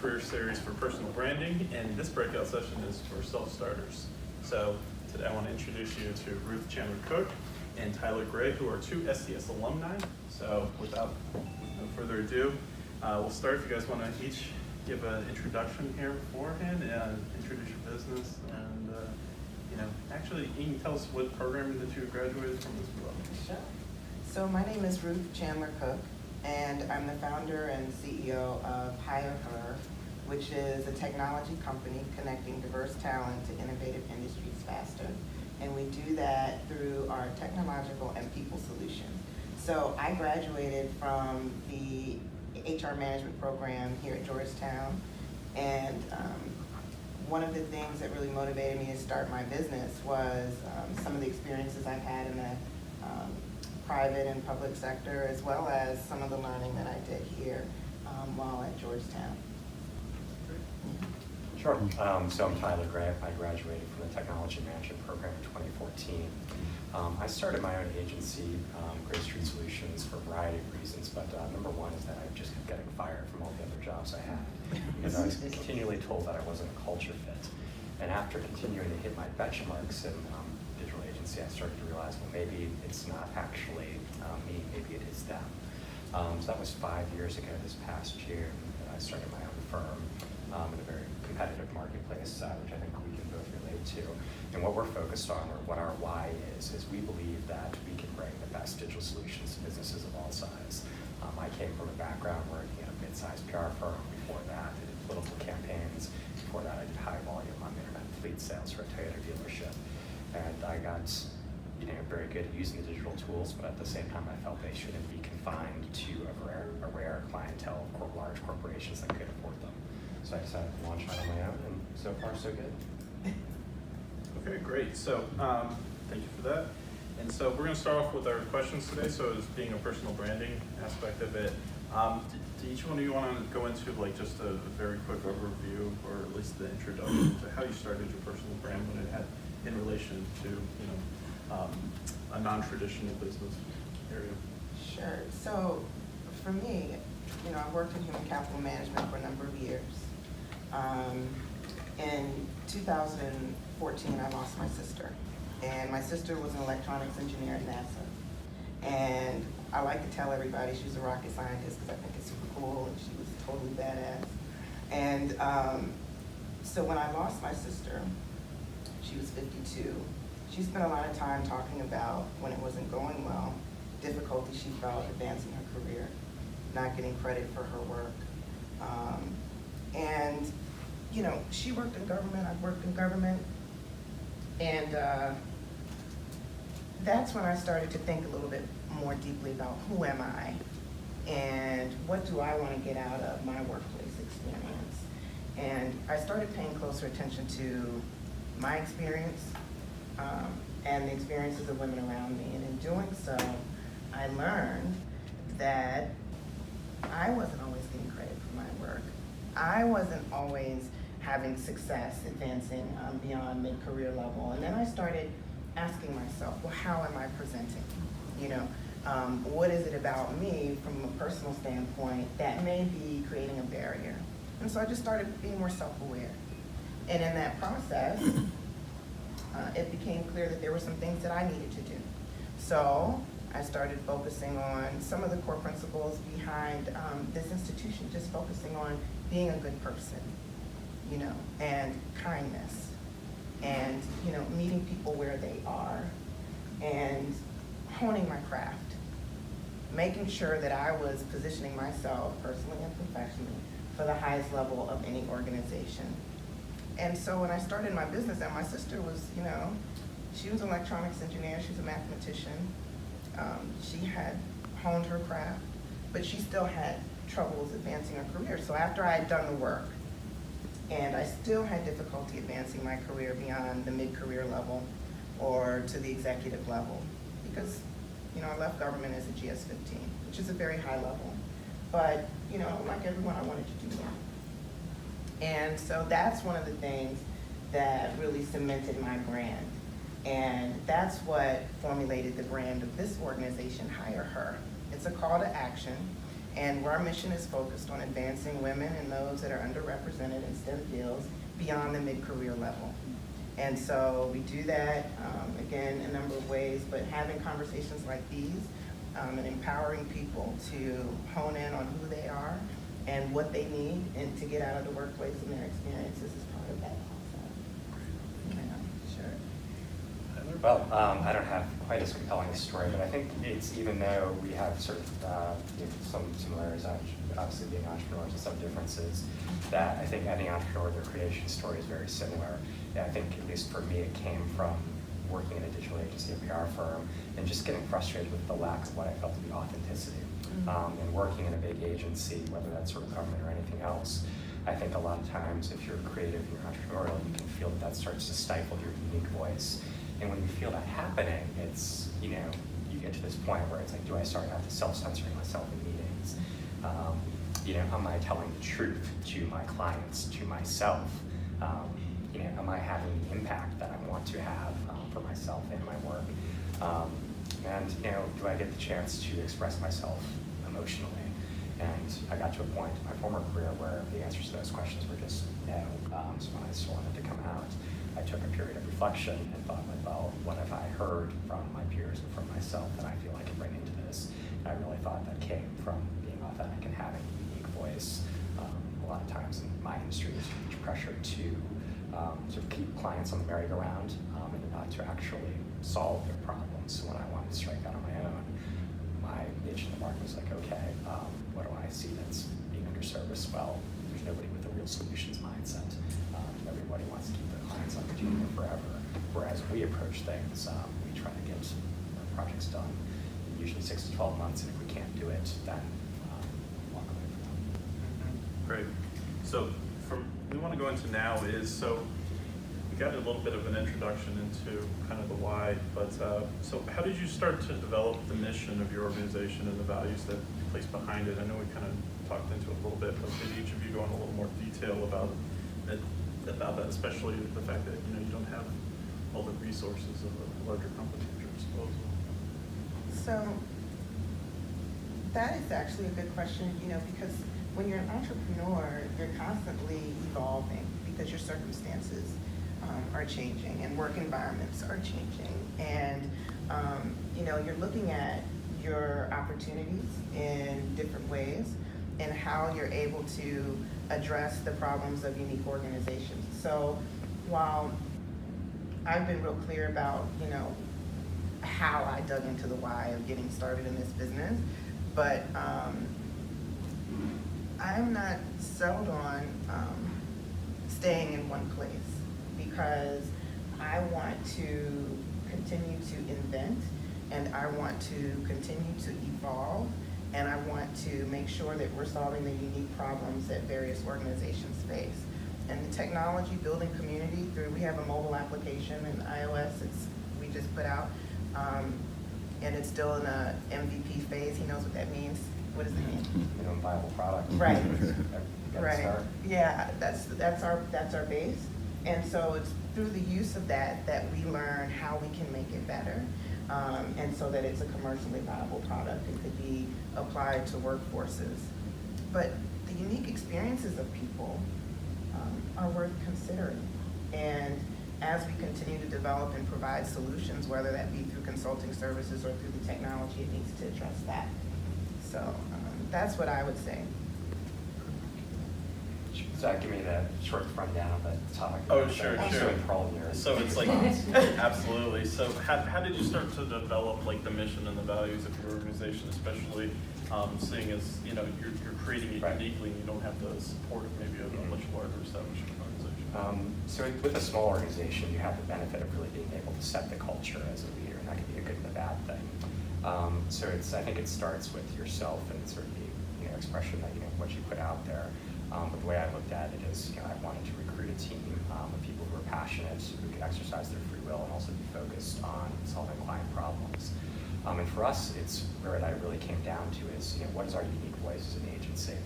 career series for personal branding, and this breakout session is for self-starters. So today I want to introduce you to Ruth Chandler-Cook and Tyler Gray, who are two SDS alumni. So with no further ado, we'll start. If you guys want to each give an introduction here beforehand and introduce your business, and actually, you can tell us what program that you graduated from as well. Sure. So my name is Ruth Chandler-Cook, and I'm the founder and CEO of HireHer, which is a technology company connecting diverse talent to innovative industries faster. And we do that through our technological and people solutions. So I graduated from the HR management program here at Georgetown, and one of the things that really motivated me to start my business was some of the experiences I've had in the private and public sector, as well as some of the learning that I did here while at Georgetown. Sure. So I'm Tyler Gray. I graduated from the Technology Management Program in 2014. I started my own agency, Gray Street Solutions, for a variety of reasons, but number one is that I just kept getting fired from all the other jobs I had because I was continually told that I wasn't a culture fit. And after continuing to hit my benchmarks in digital agency, I started to realize, well, maybe it's not actually me, maybe it is them. So that was 5 years ago this past year. I started my own firm in a very competitive marketplace, which I think we can both relate to. And what we're focused on, or what our why is we believe that we can bring the best digital solutions to businesses of all size. I came from a background working at a mid-sized PR firm. Before that, I did political campaigns. Before that, I did high volume on internet fleet sales for a Toyota dealership. And I got very good at using the digital tools, but at the same time, I felt they shouldn't be confined to a rare clientele of large corporations that could afford them. So I decided to launch out on my own, and so far, so good. Okay, great. So thank you for that. And so we're going to start off with our questions today. So as being a personal branding aspect of it, do each one of you want to go into just a very quick overview, or at least the introduction to how you started your personal brand when it had in relation to a non-traditional business area? Sure. So for me, I worked in human capital management for a number of years. In 2014, I lost my sister. And my sister was an electronics engineer at NASA. And I like to tell everybody she was a rocket scientist because I think it's super cool, and she was totally badass. And so when I lost my sister, she was 52. She spent a lot of time talking about when it wasn't going well, difficulty she felt advancing her career, not getting credit for her work. And she worked in government, I've worked in government, and that's when I started to think a little bit more deeply about who am I and what do I want to get out of my workplace experience. And I started paying closer attention to my experience and the experiences of women around me. And in doing so, I learned that I wasn't always getting credit for my work. I wasn't always having success advancing beyond mid-career level. And then I started asking myself, well, how am I presenting? What is it about me from a personal standpoint that may be creating a barrier? And so I just started being more self-aware. And in that process, it became clear that there were some things that I needed to do. So I started focusing on some of the core principles behind this institution, just focusing on being a good person, and kindness, and, meeting people where they are, and honing my craft, making sure that I was positioning myself personally and professionally for the highest level of any organization. And so when I started my business, and my sister was, she was an electronics engineer, she was a mathematician. She had honed her craft, but she still had troubles advancing her career. So after I had done the work, and I still had difficulty advancing my career beyond the mid-career level or to the executive level, because, I left government as a GS-15, which is a very high level. But, like everyone, I wanted to do more. And so that's one of the things that really cemented my brand. And that's what formulated the brand of this organization, HireHer. It's a call to action. And our mission is focused on advancing women and those that are underrepresented in STEM fields beyond the mid-career level. And so we do that, again, a number of ways, but having conversations like these and empowering people to hone in on who they are and what they need and to get out of the workplace and their experiences is part of that also. Yeah, sure. Well, I don't have quite as compelling a story, but I think it's, even though we have sort of some similarities, obviously being entrepreneurs and some differences, that I think any entrepreneur, their creation story is very similar. Yeah, I think, at least for me, it came from working in a digital agency, a PR firm, and just getting frustrated with the lack of what I felt to be authenticity. And working in a big agency, whether that's sort of government or anything else, I think a lot of times if you're creative, you're entrepreneurial, you can feel that starts to stifle your unique voice. And when you feel that happening, it's, you get to this point where it's like, do I start out to self-censoring myself in meetings? Am I telling the truth to my clients, to myself? Am I having the impact that I want to have for myself and my work? Do I get the chance to express myself emotionally? And I got to a point in my former career where the answers to those questions were just no. So when I still wanted to come out, I took a period of reflection and thought, well, what have I heard from my peers and from myself that I feel I can bring into this? And I really thought that came from being authentic and having a unique voice. A lot of times in my industry, there's huge pressure to sort of keep clients on the merry-go-round and not to actually solve their problems. So when I wanted to strike out on my own, my niche in the market was like, okay, what do I see that's being underserviced? Well, there's nobody with a real solutions mindset. Everybody wants to keep their clients on retainer forever. Whereas we approach things, we try to get our projects done in usually 6 to 12 months, and if we can't do it, then we walk away from them. Great. So we want to go into now is, so we got a little bit of an introduction into kind of the why, but so how did you start to develop the mission of your organization and the values that you place behind it? I know we kind of talked into it a little bit, but could each of you go into a little more detail about that, especially the fact that you don't have all the resources of a larger company at your disposal. So that is actually a good question, because when you're an entrepreneur, you're constantly evolving because your circumstances are changing and work environments are changing. And, you're looking at your opportunities in different ways and how you're able to address the problems of unique organizations. So while I've been real clear about, how I dug into the why of getting started in this business, but I'm not settled on staying in one place because I want to continue to invent and I want to continue to evolve and I want to make sure that we're solving the unique problems that various organizations face. And the technology building community we have a mobile application in iOS we just put out, and it's still in a MVP phase. He knows what that means. What does it mean? Minimum viable product. Right. Right. Right. Yeah, that's our base. And so it's through the use of that we learn how we can make it better, and so that it's a commercially viable product. It could be applied to workforces. But the unique experiences of people are worth considering. And as we continue to develop and provide solutions, whether that be through consulting services or through the technology, it needs to address that. So that's what I would say. Zach, give me the short rundown of the topic. Oh, sure. I'm so enthralled in your So it's like, absolutely. So how did you start to develop the mission and the values of your organization, especially seeing as, you're creating it Right. uniquely and you don't have the support of maybe a much larger established organization? So with a small organization, you have the benefit of really being able to set the culture as a leader, and that can be a good and a bad thing. So I think it starts with yourself and sort of the expression that what you put out there. But the way I looked at it is, I wanted to recruit a team of people who are passionate, who could exercise their free will, and also be focused on solving client problems. And for us, it's where that really came down to is, what is our unique voice as an agency?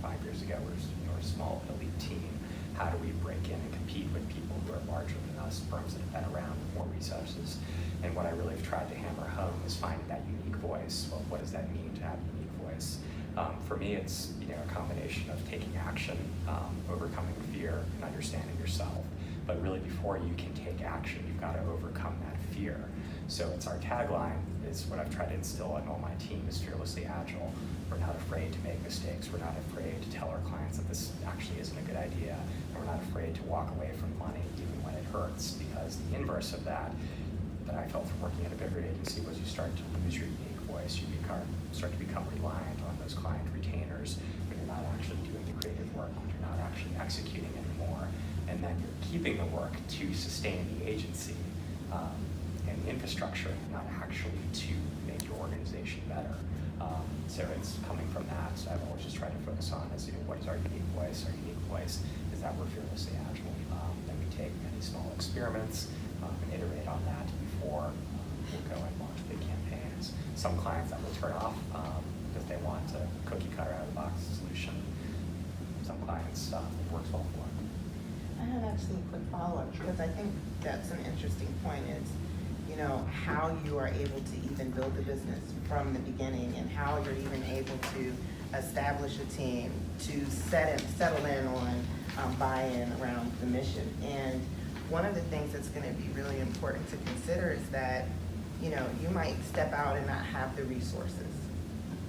5 years ago, we were a small elite team. How do we break in and compete with people who are larger than us, firms that have been around with more resources? And what I really have tried to hammer home is finding that unique voice. Well, what does that mean to have a unique voice? For me, it's a combination of taking action, overcoming fear, and understanding yourself. But really, before you can take action, you've got to overcome that fear. So it's our tagline, is what I've tried to instill in all my team, is fearlessly agile. We're not afraid to make mistakes. We're not afraid to tell our clients that this actually isn't a good idea. And we're not afraid to walk away from money even when it hurts, because the inverse of that I felt from working at a bigger agency was you start to lose your unique voice. You start to become reliant on those client retainers when you're not actually doing the creative work, when you're not actually executing anymore. And then you're keeping the work to sustain the agency and the infrastructure, not actually to make your organization better. So it's coming from that. So I've always just tried to focus on is what is our unique voice? Our unique voice is that we're fearlessly agile. Then we take many small experiments and iterate on that before we'll go and launch big campaigns. Some clients that will turn off because they want a cookie cutter out of the box solution. Some clients it works well for them. I have actually a quick follow-up, because I think that's an interesting point, is how you are able to even build the business from the beginning, and how you're even able to establish a team to settle in on buy-in around the mission. And one of the things that's going to be really important to consider is that you might step out and not have the resources,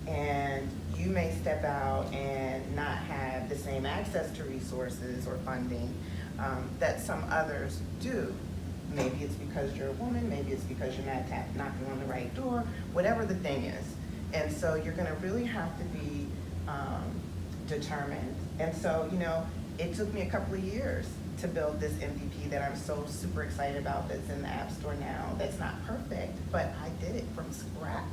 and you may step out and not have the same access to resources or funding that some others do. Maybe it's because you're a woman, maybe it's because you're not knocking on the right door, whatever the thing is. And so you're gonna really have to be determined. And so, it took me a couple of years to build this MVP that I'm so super excited about, that's in the App Store now. That's not perfect, but I did it from scratch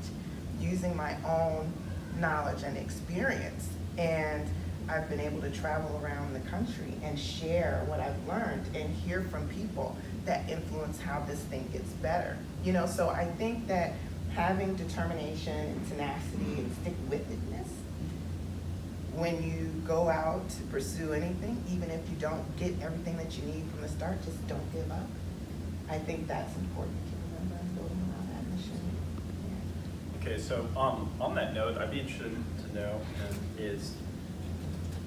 using my own knowledge and experience. And I've been able to travel around the country and share what I've learned and hear from people that influence how this thing gets better. So I think that having determination and tenacity and stick-with-itness, when you go out to pursue anything, even if you don't get everything that you need from the start, just don't give up. I think that's important to remember in building around that mission. Yeah. Okay, so on that note, I'd be interested to know is,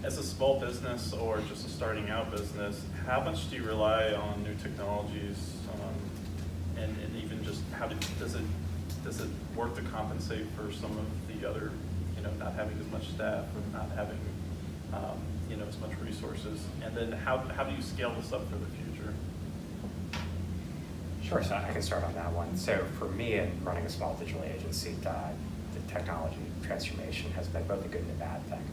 as a small business or just a starting out business, how much do you rely on new technologies, and even just does it work to compensate for some of the other, not having as much staff or not having as much resources, and then how do you scale this up for the future? Sure, so I can start on that one. So for me, in running a small digital agency, the technology transformation has been both a good and a bad thing.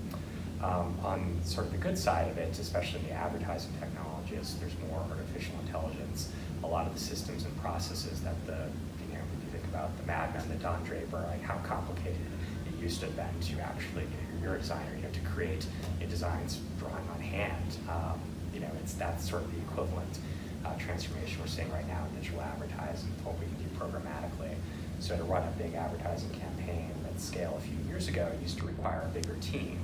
On sort of the good side of it, especially in the advertising technologies, there's more artificial intelligence. A lot of the systems and processes that when you think about the Mad Men, the Don Draper, like how complicated it used to have been to actually, you're a designer, to create designs drawing on hand. That's sort of the equivalent transformation we're seeing right now in digital advertising, what we can do programmatically. So to run a big advertising campaign at scale a few years ago, it used to require a bigger team.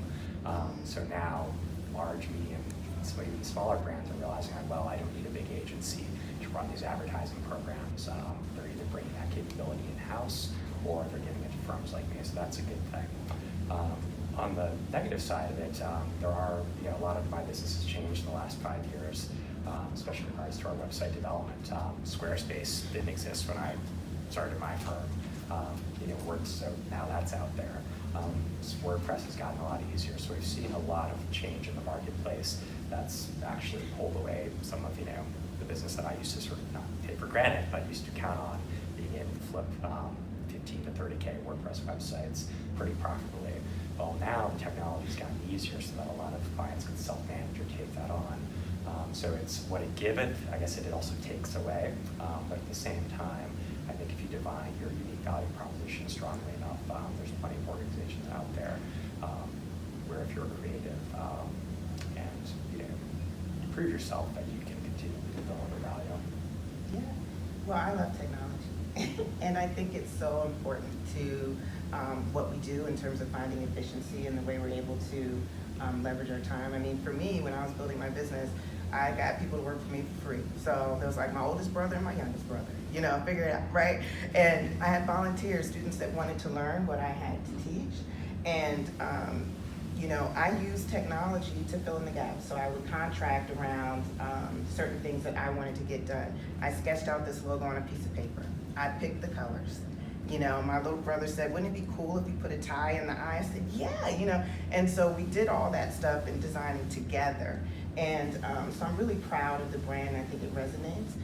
So now large, medium, even smaller brands are realizing that, well, I don't need a big agency to run these advertising programs. They're either bringing that capability in-house or they're giving it to firms like me, so that's a good thing. On the negative side of it, there are, a lot of my business has changed in the last 5 years, especially in regards to our website development. Squarespace didn't exist when I started my firm. So now that's out there. WordPress has gotten a lot easier, so we've seen a lot of change in the marketplace that's actually pulled away some of the business that I used to sort of not take for granted, but used to count on being able to flip 15 to 30K WordPress websites pretty profitably. Well, now the technology's gotten easier so that a lot of clients can self-manage or take that on. So it's what it giveth, I guess it also takes away, but at the same time, I think if you define your unique value proposition strongly enough, there's plenty of organizations out there where if you're creative and you prove yourself, that you can continue to deliver value. Yeah. Well, I love technology, and I think it's so important to what we do in terms of finding efficiency and the way we're able to leverage our time. I mean, for me, when I was building my business, I got people to work for me for free. So there was like my oldest brother and my youngest brother, figure it out, right? And I had volunteers, students that wanted to learn what I had to teach. And, you know, I use technology to fill in the gaps. So I would contract around certain things that I wanted to get done. I sketched out this logo on a piece of paper. I picked the colors. You know, my little brother said, wouldn't it be cool if you put a tie in the eye? I said, yeah, you know. And so we did all that stuff and designing together. And so I'm really proud of the brand. I think it resonates.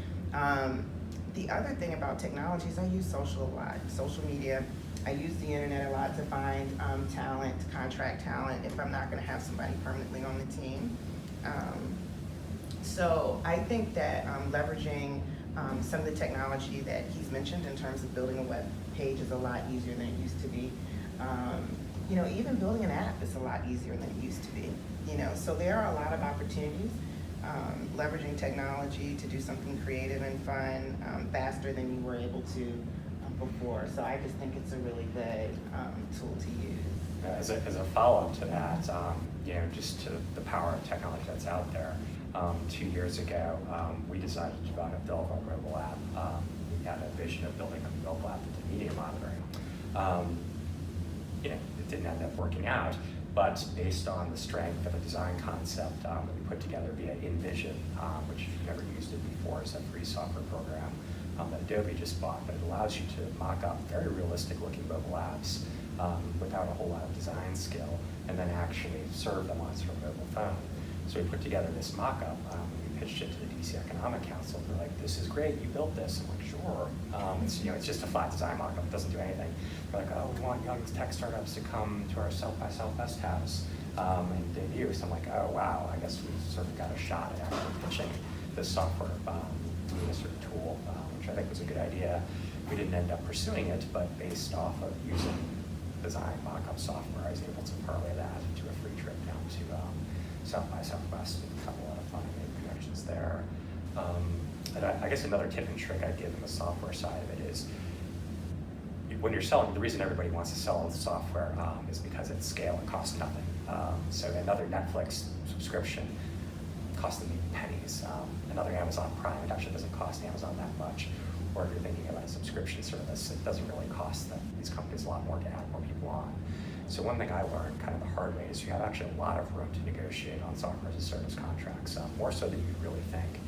The other thing about technology is I use social a lot, social media. I use the internet a lot to find talent, contract talent, if I'm not gonna have somebody permanently on the team. So I think that leveraging some of the technology that he's mentioned in terms of building a web page is a lot easier than it used to be. You know, even building an app is a lot easier than it used to be. You know, so there are a lot of opportunities. Leveraging technology to do something creative and fun faster than you were able to before. So I just think it's a really good tool to use. As a follow-up to that, you know, just to the power of technology that's out there, 2 years ago, we decided to build a mobile app. We had a vision of building a mobile app that did media monitoring. You know, it didn't end up working out, but based on the strength of a design concept that we put together via InVision, which if you've never used it before, is a free software program that Adobe just bought, but it allows you to mock up very realistic looking mobile apps without a whole lot of design skill, and then actually serve them on sort of mobile phone. So we put together this mock-up, we pitched it to the DC Economic Council. They're like, this is great, you built this. I'm like, sure. It's, you know, it's just a flat design mock-up, it doesn't do anything. They're like, oh, we want young tech startups to come to our South by Southwest house and debut. So I'm like, oh, wow, I guess we sort of got a shot at actually pitching this software sort of tool, which I think was a good idea. We didn't end up pursuing it, but based off of using design mock-up software, I was able to parlay that into a free trip down to South by Southwest. It become a lot of fun and made connections there. And I guess another tip and trick I'd give in the software side of it is when you're selling, the reason everybody wants to sell software is because it's scale and costs nothing. So another Netflix subscription costs them pennies. Another Amazon Prime, it actually doesn't cost Amazon that much. Or if you're thinking about a subscription service, it doesn't really cost them, these companies a lot more to add more people on. So one thing I learned kind of the hard way is you have actually a lot of room to negotiate on software as a service contracts, more so than you really think.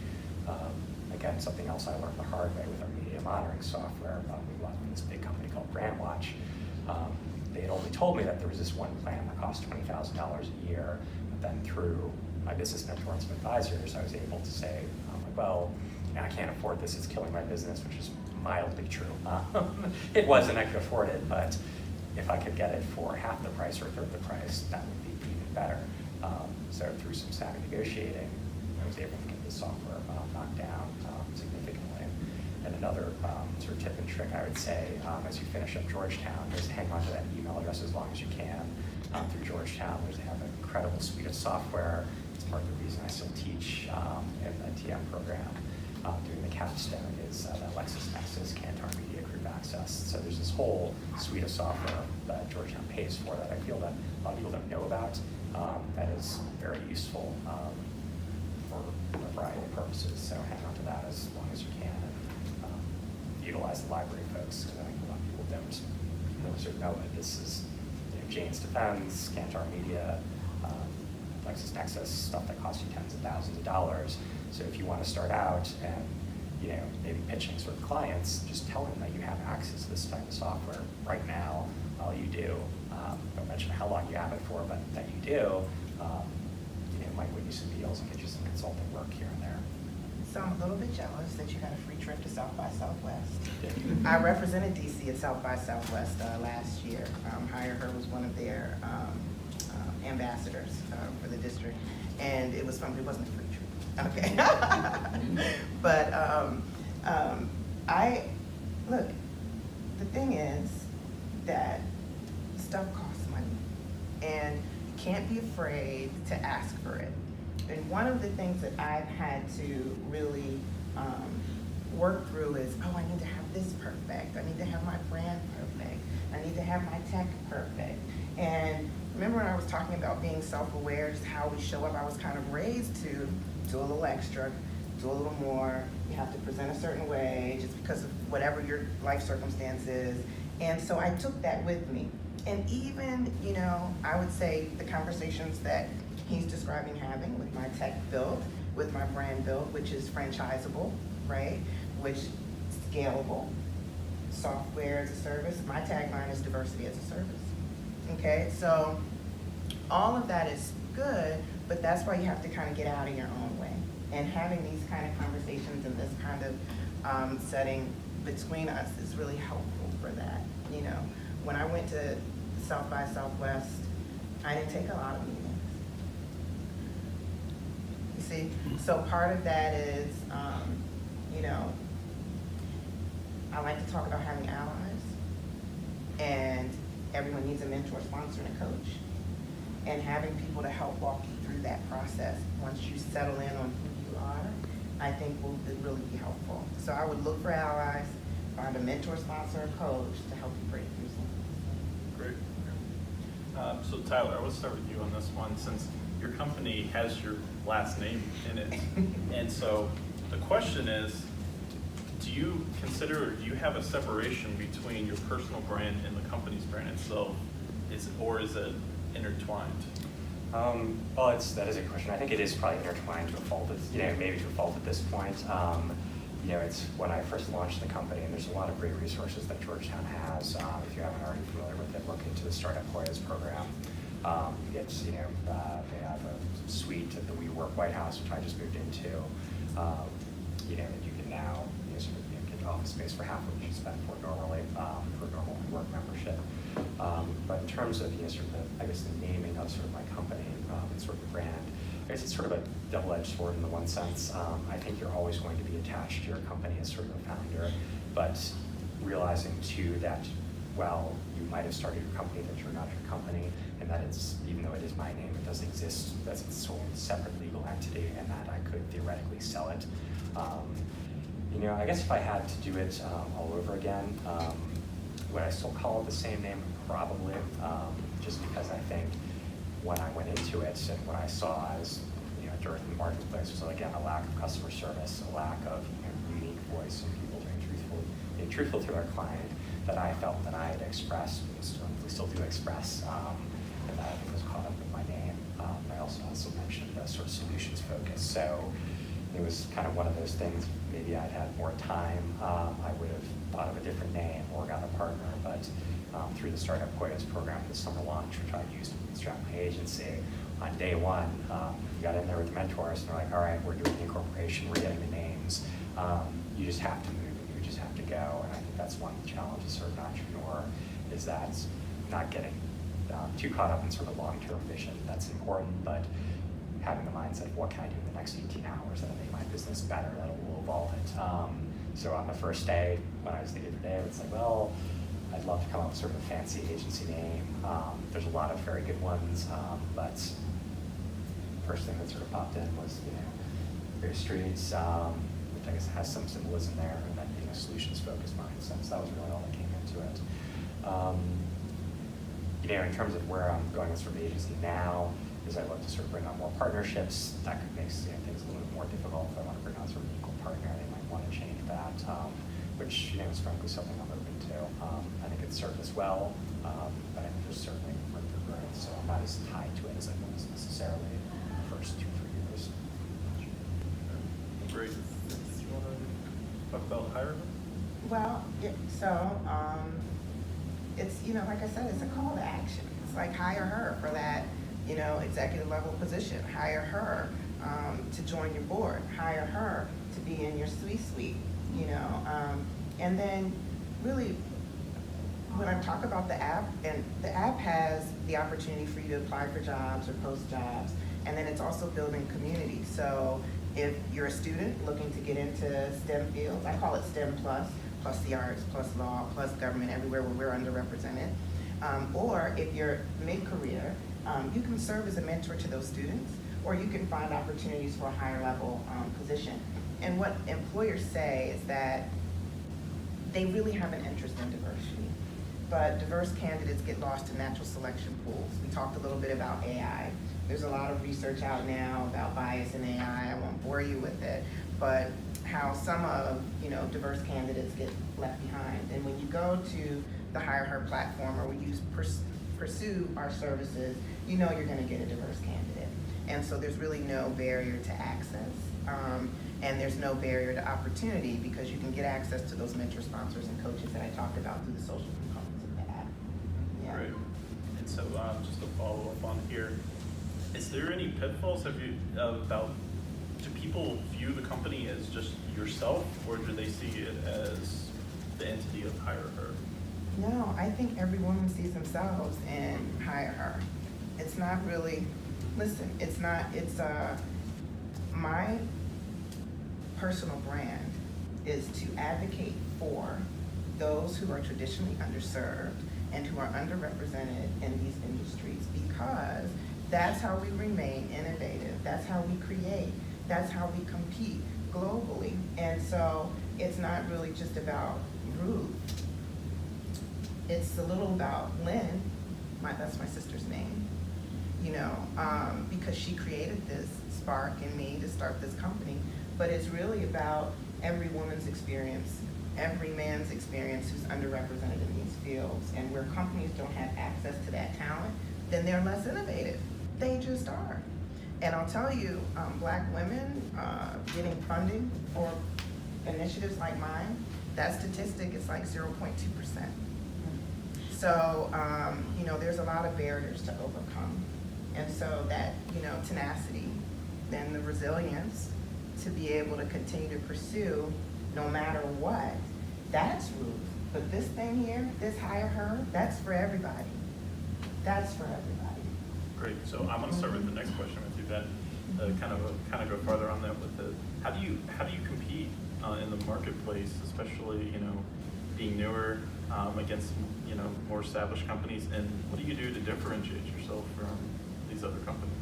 Again, something else I learned the hard way with our media monitoring software. We bought from this big company called Brandwatch. They had only told me that there was this one plan that cost $20,000 a year, but then through my business mentor and some advisors, I was able to say, well, I can't afford this, it's killing my business, which is mildly true. It was, and I could afford it, but if I could get it for half the price or a third the price, that would be even better. So through some savvy negotiating, I was able to get the software knocked down significantly. And another sort of tip and trick I would say, as you finish up Georgetown, is hang on to that email address as long as you can. Through Georgetown, they have an incredible suite of software. It's part of the reason I still teach in the TM program. Doing the capstone is that LexisNexis, Kantar Media Group Access. So there's this whole suite of software that Georgetown pays for that I feel that a lot of people don't know about. That is very useful for a variety of purposes. So hang on to that as long as you can, and utilize the library folks, because I think a lot of people don't sort of know it. This is Jane's Defense, Kantar Media, LexisNexis, stuff that costs you tens of thousands of dollars. So if you want to start out and maybe pitching sort of clients, just tell them that you have access to this type of software right now. All you do, don't mention how long you have it for, but that you do, might win you some deals and get you some consulting work here and there. So I'm a little bit jealous that you got a free trip to South by Southwest. I represented DC at South by Southwest last year. HireHer was one of their ambassadors for the district, and it was fun, but it wasn't a free trip. Okay. But look, the thing is that stuff costs money, and you can't be afraid to ask for it. And one of the things that I've had to really work through is, I need to have this perfect. I need to have my brand perfect. I need to have my tech perfect. And remember when I was talking about being self-aware, just how we show up, I was kind of raised to do a little extra, do a little more. You have to present a certain way just because of whatever your life circumstance is. And so I took that with me. And even, you know, I would say the conversations that he's describing having with my tech build, with my brand build, which is franchisable, right? Which is scalable, software as a service. My tagline is diversity as a service. Okay, so all of that is good, but that's why you have to kind of get out of your own way. And having these kind of conversations in this kind of setting between us is really helpful for that. You know, when I went to South by Southwest, I didn't take a lot of meetings. You see, so part of that is, you know, I like to talk about having allies, and everyone needs a mentor, sponsor, and a coach, and having people to help walk you through that process. Once you settle in on who you are, I think will really be helpful. So I would look for allies, find a mentor, sponsor, or coach to help you break through something. Great. So Tyler, I will start with you on this one, since your company has your last name in it. And so the question is, do you consider, or do you have a separation between your personal brand and the company's brand itself? Or is it intertwined? Well, that is a good question. I think it is probably intertwined to a fault. Maybe to a fault at this point. It's when I first launched the company, and there's a lot of great resources that Georgetown has. If you haven't already familiar with it, look into the Startup Hoyas program. They have a suite at the WeWork White House, which I just moved into. And you can now get office space for half of what you spend for normally for a normal work membership. But in terms of the naming of sort of my company and sort of the brand, I guess it's sort of a double-edged sword in the one sense. I think you're always going to be attached to your company as sort of a founder, but realizing too that, well, you might have started your company, that you're not your company, and that it's, even though it is my name, it doesn't exist as its own separate legal entity, and that I could theoretically sell it. I guess if I had to do it all over again, would I still call it the same name? Probably, just because I think when I went into it and what I saw as dearth in the marketplace was, again, a lack of customer service, a lack of unique voice, and people being truthful to their client, that I felt that I had expressed, and still do express, and that I think was caught up with my name. I also mentioned the sort of solutions focus. So it was kind of one of those things, maybe I'd had more time, I would have thought of a different name or got a partner, but through the Startup Hoyas program, the summer launch, which I used to bootstrap my agency, on day one, you got in there with the mentors, and they're like, all right, we're doing the incorporation, we're getting the names, you just have to move, and you just have to go. And I think that's one of the challenges for an entrepreneur, is that not getting too caught up in sort of long-term vision. That's important, but having the mindset of what can I do in the next 18 hours that'll make my business better, that will evolve it. So on the first day, when I was thinking today, it's like, well, I'd love to come up with sort of a fancy agency name. There's a lot of very good ones, but first thing that sort of popped in was, Great Streets, which I guess has some symbolism there, and then being a solutions-focused mindset. So that was really all that came into it. In terms of where I'm going with sort of agency now, is I look to sort of bring on more partnerships. That could make things a little bit more difficult. If I want to bring on sort of an equal partner, they might want to change that, which is frankly something I'm open to. I think it's served us well, but I think there's certainly room for growth. So I'm not as tied to it as I was necessarily in the first 2-3 years. Great. Do you want to talk about HireHer? Well, it's, like I said, it's a call to action. It's like hire her for that, executive level position. Hire her to join your board. Hire her to be in your C-suite, and then really, when I talk about the app, and the app has the opportunity for you to apply for jobs or post jobs, and then it's also building community. So if you're a student looking to get into STEM fields, I call it STEM plus the arts, plus law, plus government, everywhere where we're underrepresented. Or if you're mid-career, you can serve as a mentor to those students, or you can find opportunities for a higher level position. And what employers say is that they really have an interest in diversity, but diverse candidates get lost in natural selection pools. We talked a little bit about AI. There's a lot of research out now about bias in AI. I won't bore you with it, but how some of diverse candidates get left behind. And when you go to the HireHer platform, or when you pursue our services, you know you're gonna get a diverse candidate. And so there's really no barrier to access, and there's no barrier to opportunity, because you can get access to those mentor sponsors and coaches that I talked about through the social components of the app. Yeah. Great. And so just to follow up on here, is there any pitfalls about, do people view the company as just yourself, or do they see it as the entity of HireHer? No, I think every woman sees themselves in HireHer. It's not really, listen, it's my personal brand is to advocate for those who are traditionally underserved and who are underrepresented in these industries, because that's how we remain innovative, that's how we create, that's how we compete globally. And so it's not really just about Ruth. It's a little about Lynn, that's my sister's name, you know, because she created this spark in me to start this company. But it's really about every woman's experience, every man's experience who's underrepresented in these fields. And where companies don't have access to that talent, then they're less innovative. They just are. And I'll tell you, Black women getting funding for initiatives like mine, that statistic is like 0.2%. So, you know, there's a lot of barriers to overcome. And so that, you know, tenacity, then the resilience to be able to continue to pursue no matter what, that's Ruth. But this thing here, this HireHer, that's for everybody. That's for everybody. Great. So I'm going to start with the next question with you, Ben. Kind of go farther on that with the how do you compete in the marketplace, especially, you know, being newer against, you know, more established companies, and what do you do to differentiate yourself from these other companies?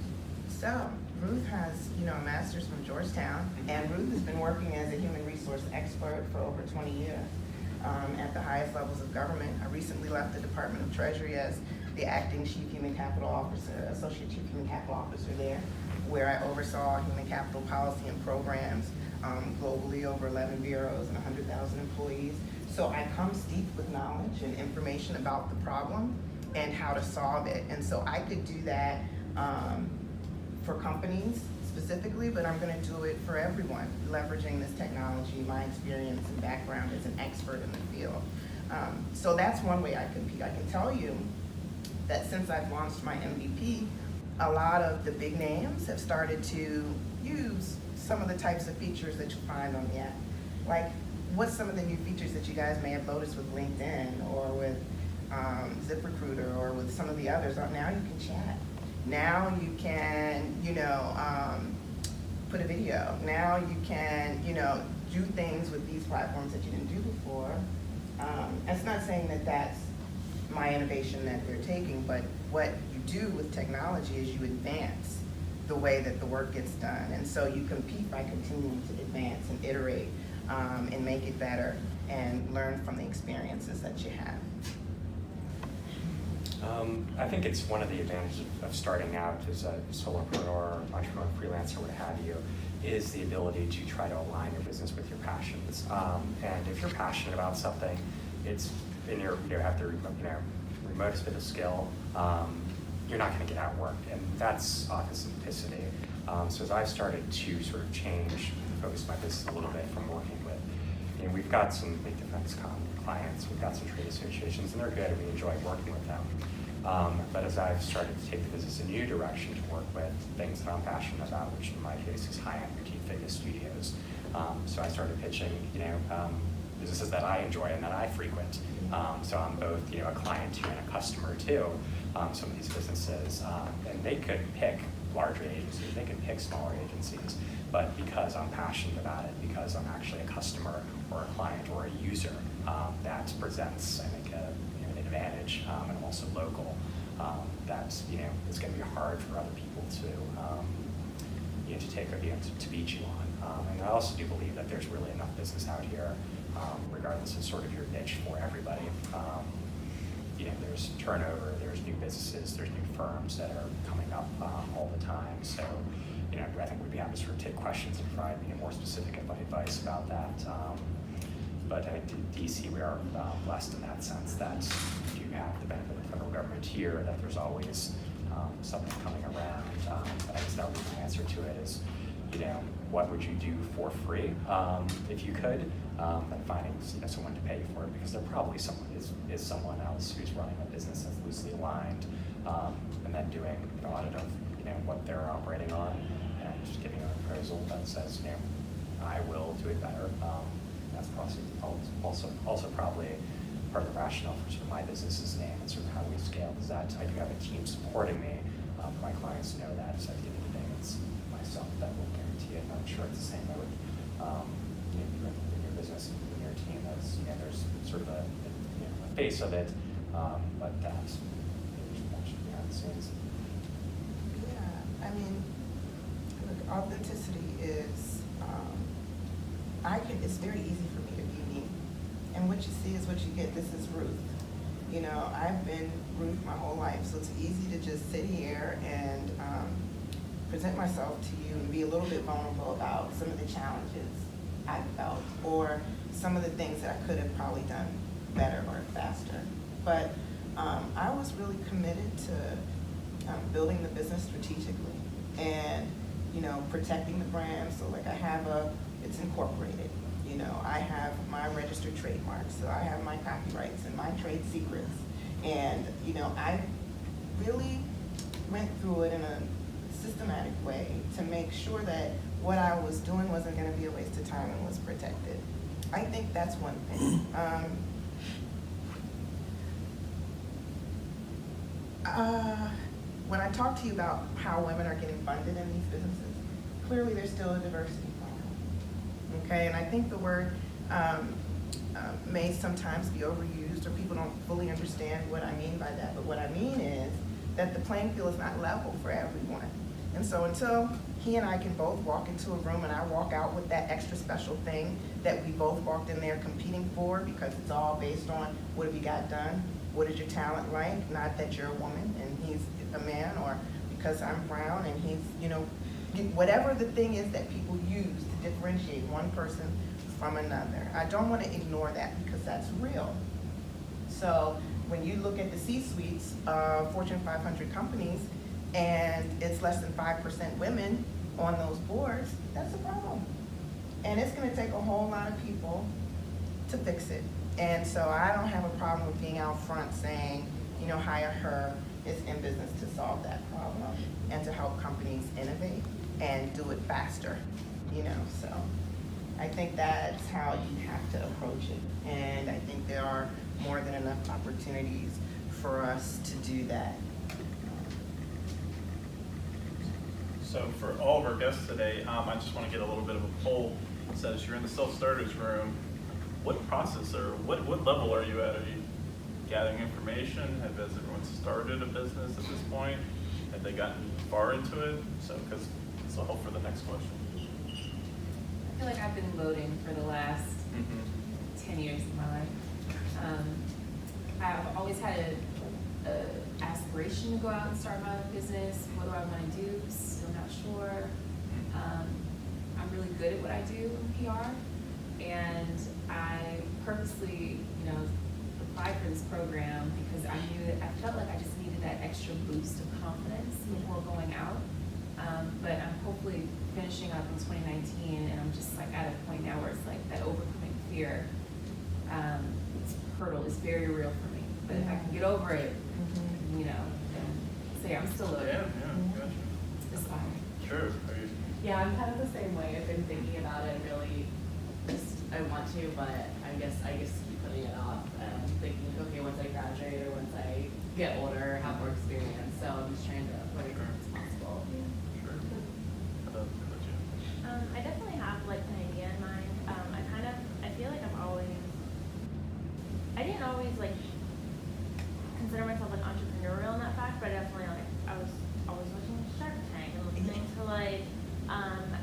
So Ruth has, you know, a master's from Georgetown, and Ruth has been working as a human resource expert for over 20 years at the highest levels of government. I recently left the Department of Treasury as the acting Chief Human Capital Officer, Associate Chief Human Capital Officer there, where I oversaw human capital policy and programs globally, over 11 bureaus and 100,000 employees. So I come steeped with knowledge and information about the problem and how to solve it. And so I could do that for companies specifically, but I'm gonna do it for everyone, leveraging this technology, my experience and background as an expert in the field. So that's one way I compete. I can tell you that since I've launched my MVP, a lot of the big names have started to use some of the types of features that you find on the app. Like, what's some of the new features that you guys may have noticed with LinkedIn or with ZipRecruiter or with some of the others? Now you can chat. Now you can, you know, put a video. Now you can, you know, do things with these platforms that you didn't do before. That's not saying that that's my innovation that they're taking, but what you do with technology is you advance the way that the work gets done. And so you compete by continuing to advance and iterate and make it better and learn from the experiences that you have. I think it's one of the advantages of starting out as a solopreneur, entrepreneur, freelancer, what have you, is the ability to try to align your business with your passions. And if you're passionate about something, it's in your, you have the remotest bit of skill, you're not going to get outworked, and that's authenticity. So as I've started to sort of change, focus my business a little bit from working with, you know, we've got some big defense clients, we've got some trade associations, and they're good, and we enjoy working with them. But as I've started to take the business in a new direction to work with things that I'm passionate about, which in my case is high-end boutique fitness studios, so I started pitching, you know, businesses that I enjoy and that I frequent. So I'm both, you know, a client to and a customer to some of these businesses, and they could pick larger agencies, they could pick smaller agencies, but because I'm passionate about it, because I'm actually a customer or a client or a user, that presents, I think, an advantage, and I'm also local. That's, you know, it's going to be hard for other people to, you know, to take, you know, to beat you on. And I also do believe that there's really enough business out here, regardless of sort of your niche, for everybody. You know, there's turnover, there's new businesses, there's new firms that are coming up all the time. So, you know, I think we'd be happy to sort of take questions and provide, you know, more specific advice about that. but in DC, we are blessed in that sense that you have the benefit of the federal government here, that there's always something coming around. But I guess that would be my answer to it is, what would you do for free if you could, and finding someone to pay you for it, because there probably is someone else who's running a business that's loosely aligned, and then doing an audit of what they're operating on, and just giving an appraisal that says I will do it better. That's also probably part of the rationale for sort of my business's name and sort of how we scale is that I do have a team supporting me. My clients know that, so at the end of the day, it's myself that will guarantee it. And I'm sure it's the same way with in your business and in your team. There's sort of a face of it, but that's behind the scenes. Yeah, I mean, look, authenticity is, it's very easy for me to be me. And what you see is what you get. This is Ruth. I've been Ruth my whole life, so it's easy to just sit here and present myself to you and be a little bit vulnerable about some of the challenges I felt or some of the things that I could have probably done better or faster. But I was really committed to building the business strategically and, protecting the brand. So like it's incorporated. I have my registered trademarks, so I have my copyrights and my trade secrets. And, I really went through it in a systematic way to make sure that what I was doing wasn't going to be a waste of time and was protected. I think that's one thing. When I talk to you about how women are getting funded in these businesses, clearly there's still a diversity problem. Okay, and I think the word may sometimes be overused or people don't fully understand what I mean by that. But what I mean is that the playing field is not level for everyone. And so until he and I can both walk into a room and I walk out with that extra special thing that we both walked in there competing for, because it's all based on what have you got done, what is your talent like, not that you're a woman and he's a man, or because I'm brown and he's, whatever the thing is that people use to differentiate one person from another. I don't want to ignore that because that's real. So when you look at the C-suites of Fortune 500 companies and it's less than 5% women on those boards, that's a problem. And it's going to take a whole lot of people to fix it. And so I don't have a problem with being out front saying, HireHer is in business to solve that problem and to help companies innovate and do it faster, so I think that's how you have to approach it. And I think there are more than enough opportunities for us to do that. So for all of our guests today, I just want to get a little bit of a poll. So as you're in the self-starters room, what process or what level are you at? Are you gathering information? Has everyone started a business at this point? Have they gotten far into it? So, because it's a hope for the next question. I feel like I've been voting for the last 10 years of my life. I've always had a aspiration to go out and start my own business. What do I want to do? Still not sure. I'm really good at what I do in PR, and I purposely, applied for this program because I felt like I just needed that extra boost of confidence before going out. But I'm hopefully finishing up in 2019, and I'm just like at a point now where it's like that overcoming fear hurdle is very real for me. But if I can get over it, then say I'm still Yeah, gotcha. aspiring. Sure. Yeah, I'm kind of the same way. I've been thinking about it really. I want to, but I guess keep putting it off and thinking, okay, once I graduate or once I get older, have more experience. So I'm just trying to put it as much as possible. Sure. How about you? I definitely have like an idea in mind. I feel like I didn't always like consider myself like entrepreneurial in that fact, but I definitely I was always watching Shark Tank and listening to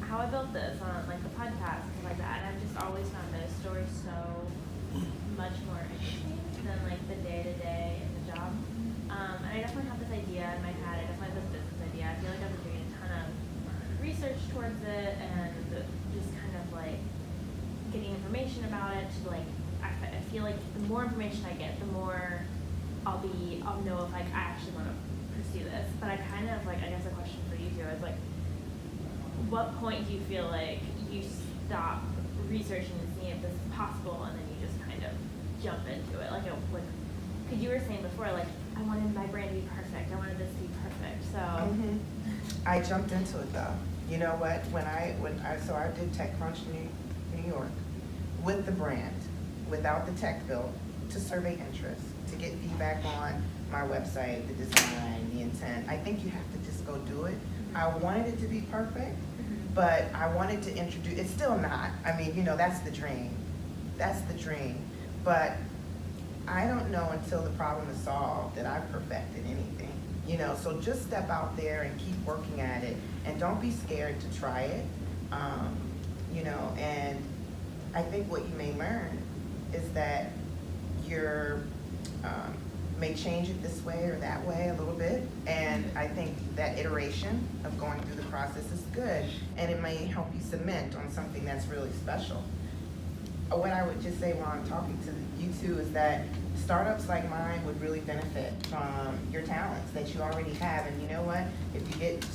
how I built this on like the podcast and like that. And I've just always found those stories so much more interesting than like the day-to-day and the job. And I definitely have this idea in my head. I definitely have this business idea. I feel like I've been doing a ton of research towards it and just kind of like getting information about it to like, I feel like the more information I get, the more I'll know if like I actually want to pursue this. But I kind of like, I guess a question for you two is like, what point do you feel like you stop researching and seeing if this is possible, and then you just kind of jump into it? Like, because you were saying before, like, I wanted my brand to be perfect. I wanted this to be perfect. So. Mhm. I jumped into it though. You know what? So I did TechCrunch New York with the brand, without the tech built, to survey interest, to get feedback on my website, the design, the intent. I think you have to just go do it. I wanted it to be perfect, but I wanted to introduce, it's still not. I mean, you know, that's the dream. That's the dream. But I don't know until the problem is solved that I've perfected anything. You know, so just step out there and keep working at it, and don't be scared to try it. You know, and I think what you may learn is that you're may change it this way or that way a little bit, and I think that iteration of going through the process is good, and it may help you cement on something that's really special. What I would just say while I'm talking to you two is that startups like mine would really benefit from your talents that you already have. And you know what? If you get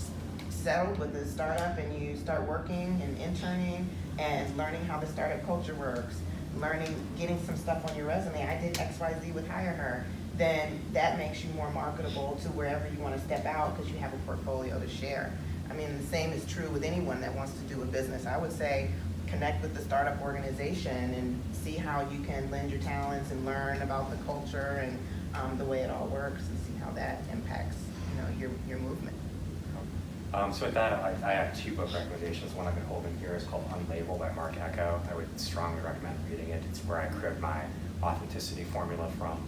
settled with a startup and you start working and interning and learning how the startup culture works, getting some stuff on your resume, I did XYZ with HireHer, then that makes you more marketable to wherever you want to step out because you have a portfolio to share. I mean, the same is true with anyone that wants to do a business. I would say connect with the startup organization and see how you can lend your talents and learn about the culture and the way it all works, and see how that impacts, you know, your movement. So with that, I have 2 book recommendations. One I've been holding here is called Unlabeled by Mark Echo. I would strongly recommend reading it. It's where I cribbed my authenticity formula from.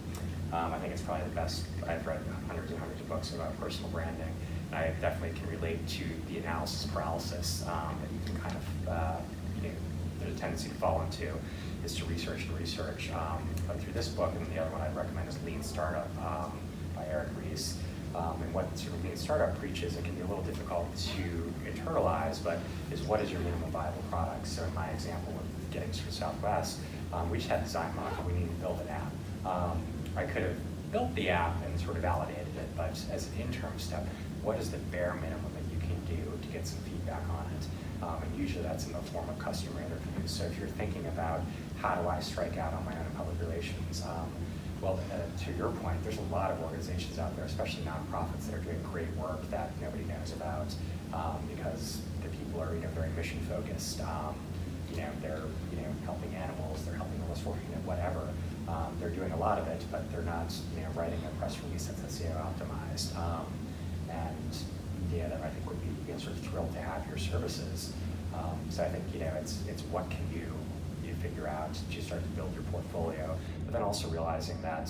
I think it's probably the best. I've read hundreds and hundreds of books about personal branding. And I definitely can relate to the analysis paralysis that you can kind of, there's a tendency to fall into, is to research and research. But through this book, and the other one I'd recommend is Lean Startup by Eric Ries. And what sort of Lean Startup preaches, it can be a little difficult to internalize, but is what is your minimum viable product? So in my example of getting to Southwest, we just had a design model. We needed to build an app. I could have built the app and sort of validated it, but as an interim step, what is the bare minimum that you can do to get some feedback on it? And usually that's in the form of customer interviews. So if you're thinking about how do I strike out on my own in public relations, to your point, there's a lot of organizations out there, especially nonprofits, that are doing great work that nobody knows about because the people are very mission focused. They're helping animals, they're helping the less fortunate, whatever. They're doing a lot of it, but they're not writing a press release that's SEO optimized. And that I think would be sort of thrilled to have your services. So I think it's what can you figure out to start to build your portfolio, but then also realizing that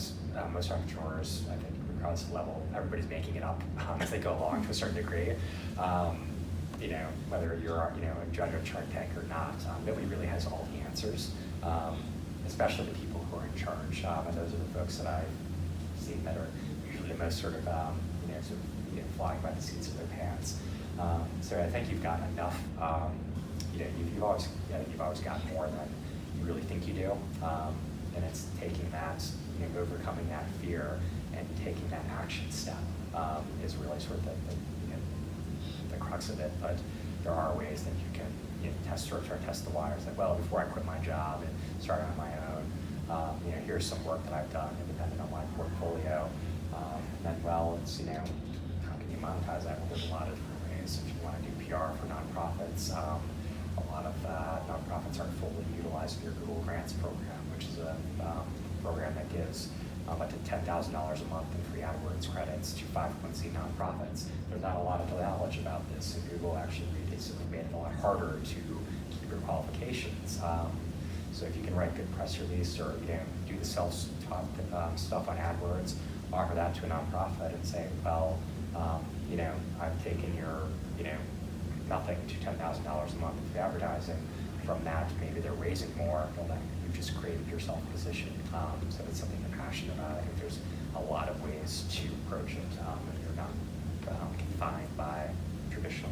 most entrepreneurs, I think regardless of level, everybody's making it up as they go along to a certain degree. Whether you're a judge of Shark Tank or not, nobody really has all the answers, especially the people who are in charge, and those are the folks that I've seen that are usually the most sort of flying by the seats of their pants. So I think you've got enough. You've always got more than you really think you do, and it's taking that, overcoming that fear and taking that action step is really sort of the crux of it. But there are ways that you can test the waters. Like, well, before I quit my job and started on my own, here's some work that I've done independent on my portfolio. And then, well, it's how can you monetize that? Well, there's a lot of different ways. If you want to do PR for nonprofits, a lot of nonprofits are fully utilizing your Google Grants program, which is a program that gives up to $10,000 a month in free AdWords credits to 5.0 nonprofits. There's not a lot of knowledge about this, and Google actually basically made it a lot harder to keep your qualifications. So if you can write good press release or do the self-taught stuff on AdWords, offer that to a nonprofit and say, well, I've taken your nothing to $10,000 a month of advertising. From that, maybe they're raising more. Well, then you've just created yourself a position. So it's something you're passionate about. I think there's a lot of ways to approach it, and you're not confined by traditional.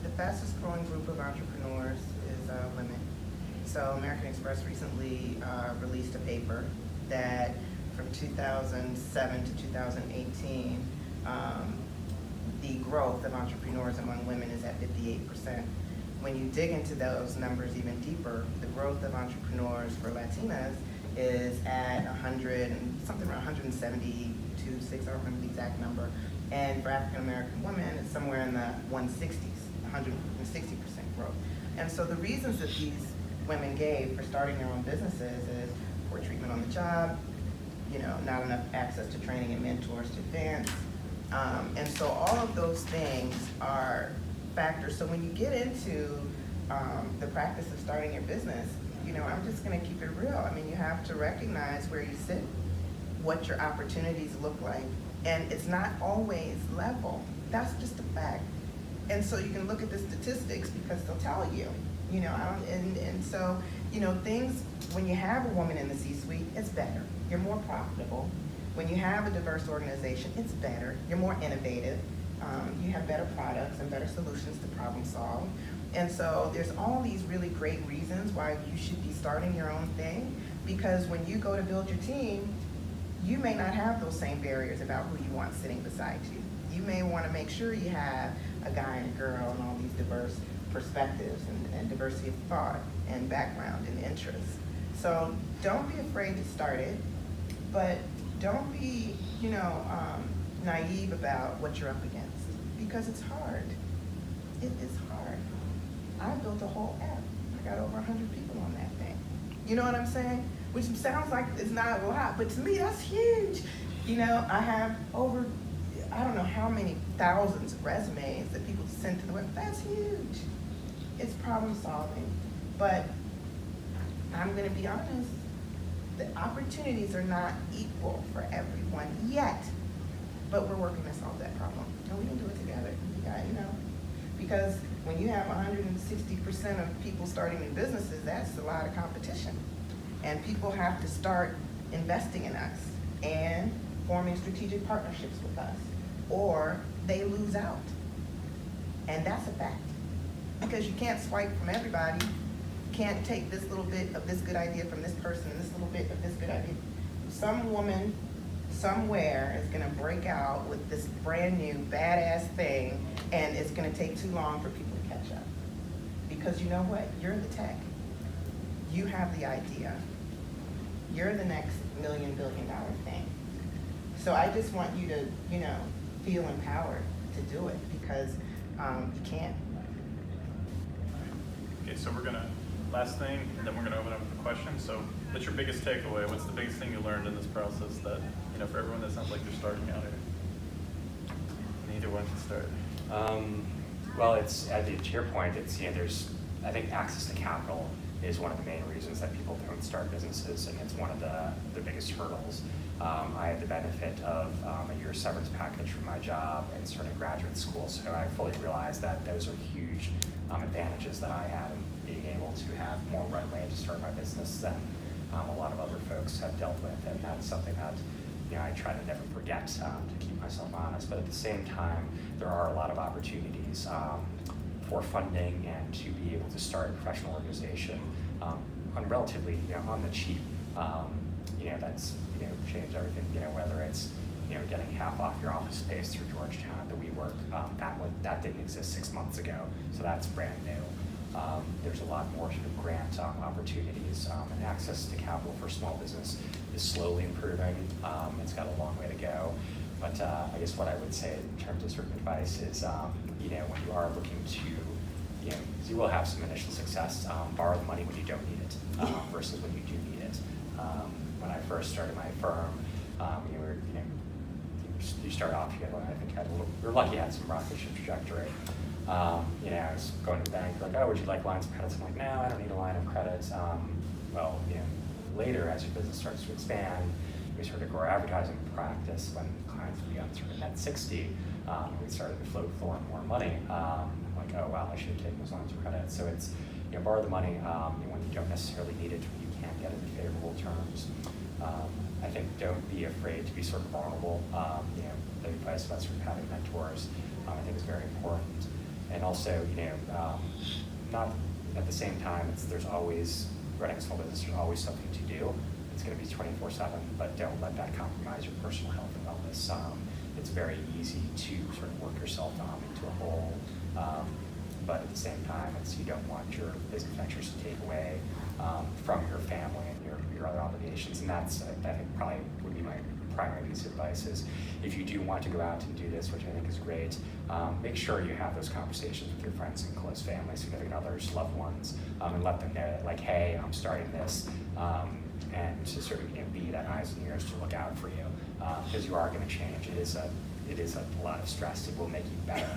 the fastest growing group of entrepreneurs is women. So American Express recently released a paper that from 2007 to 2018, the growth of entrepreneurs among women is at 58%. When you dig into those numbers even deeper, the growth of entrepreneurs for Latinas is at 100 and something around 172, 6, I don't remember the exact number. And for African American women, it's somewhere in the 160s, 160% growth. And so the reasons that these women gave for starting their own businesses is poor treatment on the job, not enough access to training and mentors to advance. And so all of those things are factors. So when you get into the practice of starting your business, I'm just gonna keep it real. I mean, you have to recognize where you sit, what your opportunities look like, and it's not always level. That's just a fact. And so you can look at the statistics because they'll tell you, so, things, when you have a woman in the C-suite, it's better. You're more profitable. When you have a diverse organization, it's better. You're more innovative. You have better products and better solutions to problem solve. And so there's all these really great reasons why you should be starting your own thing, because when you go to build your team, you may not have those same barriers about who you want sitting beside you. You may want to make sure you have a guy and a girl and all these diverse perspectives and diversity of thought and background and interests. So don't be afraid to start it, but don't be, naive about what you're up against, because it's hard. It is hard. I built a whole app. I got over 100 people on that thing. You know what I'm saying? Which sounds like it's not a lot, but to me, that's huge. I have over, I don't know how many thousands of resumes that people send to the web. That's huge. It's problem solving. But I'm gonna be honest, the opportunities are not equal for everyone yet. But we're working to solve that problem. And we can do it together. Because when you have 160% of people starting new businesses, that's a lot of competition. And people have to start investing in us and forming strategic partnerships with us, or they lose out. And that's a fact. Because you can't swipe from everybody. You can't take this little bit of this good idea from this person, and this little bit of this good idea. Some woman somewhere is gonna break out with this brand new badass thing, and it's gonna take too long for people to catch up. Because you know what? You're the tech. You have the idea. You're the next $1 million, billion thing. So I just want you to, feel empowered to do it, because you can. Okay, so last thing, and then we're gonna open up for questions. So what's your biggest takeaway? What's the biggest thing you learned in this process that, for everyone that sounds like they're starting out here? Neither one can start. Well, to your point, I think access to capital is one of the main reasons that people don't start businesses, and it's one of the biggest hurdles. I had the benefit of a year's severance package from my job and starting graduate school, so I fully realized that those are huge advantages that I had in being able to have more runway to start my business than a lot of other folks have dealt with, and that's something that I try to never forget to keep myself honest. But at the same time, there are a lot of opportunities for funding and to be able to start a professional organization on relatively, on the cheap. That's changed everything. Whether it's getting half off your office space through Georgetown at the WeWork, that didn't exist 6 months ago, so that's brand new. There's a lot more sort of grant opportunities, and access to capital for small business is slowly improving. It's got a long way to go, but I guess what I would say in terms of sort of advice is, when you are looking to, you will have some initial success. Borrow the money when you don't need it versus when you do need it. When I first started my firm, you start off, you're lucky you had some rocket ship trajectory. I was going to the bank, like, oh, would you like lines of credit? I'm like, no, I don't need a line of credit. Later, as your business starts to expand, we started to grow our advertising practice. When clients would be on sort of net 60, we started to float more and more money. Like, oh, wow, I should have taken those lines of credit. So it's, borrow the money when you don't necessarily need it, when you can get it in favorable terms. I think don't be afraid to be sort of vulnerable. The advice about sort of having mentors, I think is very important. And also, not at the same time, there's always, running a small business, there's always something to do. It's going to be 24/7, but don't let that compromise your personal health and wellness. It's very easy to sort of work yourself into a hole, but at the same time, you don't want your business ventures to take away from your family and your other obligations. And that's, I think, probably would be my primary piece of advice is if you do want to go out and do this, which I think is great, make sure you have those conversations with your friends and close family, significant others, loved ones, and let them know that, like, hey, I'm starting this, and to sort of be that eyes and ears to look out for you, because you are going to change. It is a lot of stress. It will make you better,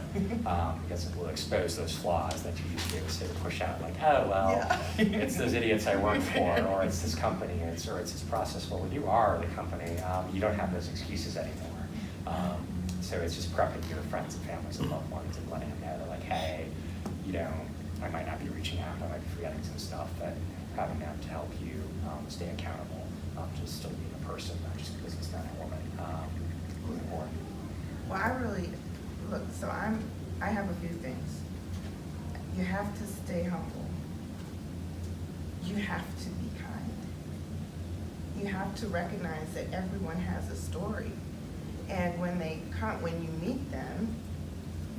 because it will expose those flaws that you used to be able to say to push out, like, oh, well, Yeah. it's those idiots I work for, or it's this company, or it's this process. Well, when you are the company, you don't have those excuses anymore. So it's just prepping your friends and families and loved ones and letting them know that, like, hey, I might not be reaching out, I might be forgetting some stuff, but having them to help you stay accountable, to still being a person, not just because it's not a woman, is important. Well, I have a few things. You have to stay humble. You have to be kind. You have to recognize that everyone has a story. And when you meet them,